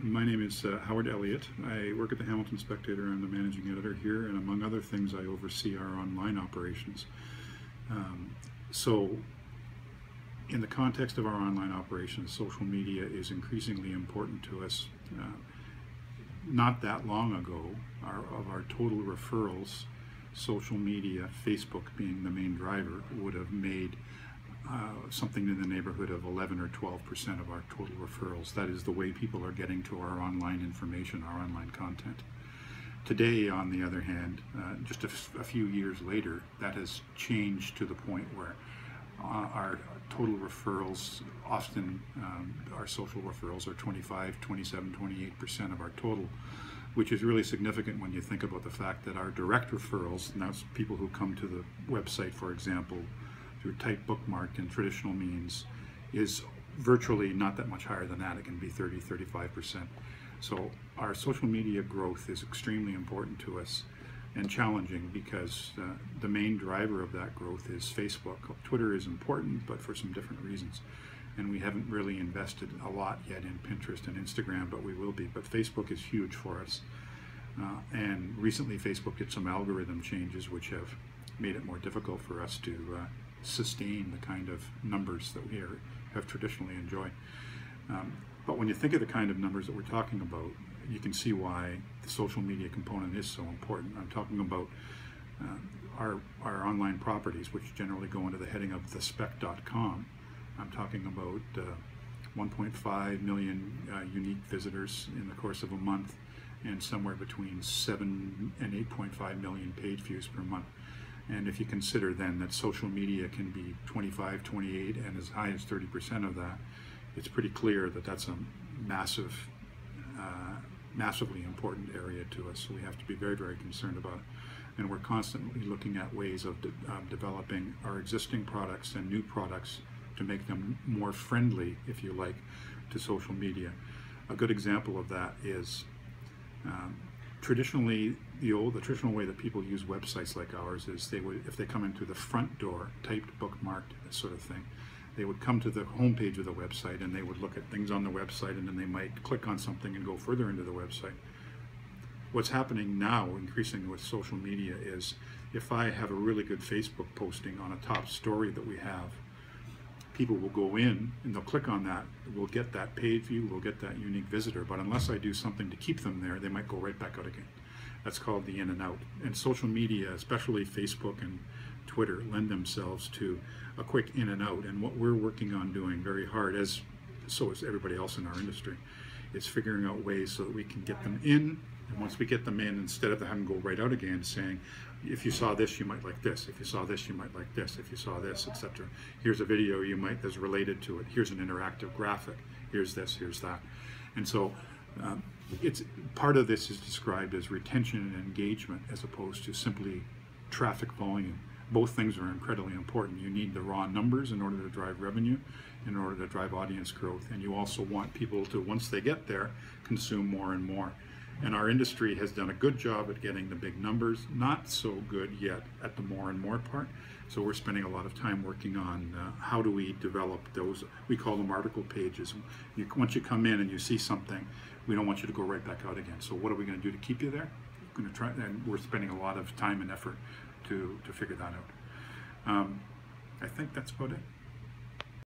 My name is Howard Elliott. I work at the Hamilton Spectator. I'm the managing editor here, and among other things, I oversee our online operations. So, in the context of our online operations, social media is increasingly important to us. Not that long ago, of our total referrals, social media, Facebook being the main driver, would have made something in the neighborhood of 11 or 12% of our total referrals. That is the way people are getting to our online information, our online content. Today, on the other hand, just a few years later, that has changed to the point where our total referrals, often our social referrals, are 25, 27, 28% of our total, which is really significant when you think about the fact that our direct referrals, and that's people who come to the website, for example, through type bookmark and traditional means, is virtually not that much higher than that. It can be 30, 35%. So our social media growth is extremely important to us and challenging because the main driver of that growth is Facebook. Twitter is important, but for some different reasons. And we haven't really invested a lot yet in Pinterest and Instagram, but we will be. But Facebook is huge for us. And recently Facebook did some algorithm changes which have made it more difficult for us to sustain the kind of numbers that we have traditionally enjoyed. But when you think of the kind of numbers that we're talking about, you can see why the social media component is so important. I'm talking about our online properties, which generally go under the heading of thespec.com. I'm talking about 1.5 million unique visitors in the course of a month, and somewhere between 7 and 8.5 million page views per month. And if you consider then that social media can be 25, 28, and as high as 30% of that, it's pretty clear that that's a massively important area to us. So we have to be very, very concerned about it. And we're constantly looking at ways of developing our existing products and new products to make them more friendly, if you like, to social media. A good example of that is traditionally, the traditional way that people use websites like ours is they would, if they come in through the front door, typed, bookmarked, that sort of thing, they would come to the homepage of the website and they would look at things on the website, and then they might click on something and go further into the website. What's happening now, increasingly with social media, is if I have a really good Facebook posting on a top story that we have, people will go in and they'll click on that, we'll get that page view, we'll get that unique visitor, but unless I do something to keep them there, they might go right back out again. That's called the in and out. And social media, especially Facebook and Twitter, lend themselves to a quick in and out. And what we're working on doing very hard, so is everybody else in our industry, is figuring out ways so that we can get them in, and once we get them in, instead of having to go right out again, saying, if you saw this, you might like this. If you saw this, you might like this. If you saw this, etc. Here's a video that's related to it. Here's an interactive graphic. Here's this, here's that. And so it's part of this is described as retention and engagement as opposed to simply traffic volume. Both things are incredibly important. You need the raw numbers in order to drive revenue, in order to drive audience growth, and you also want people to, once they get there, consume more and more. And our industry has done a good job at getting the big numbers, not so good yet at the more and more part. So we're spending a lot of time working on how do we develop those, we call them article pages. Once you come in and you see something, we don't want you to go right back out again. So what are we going to do to keep you there? We're going to try, and we're spending a lot of time and effort to figure that out. I think that's about it.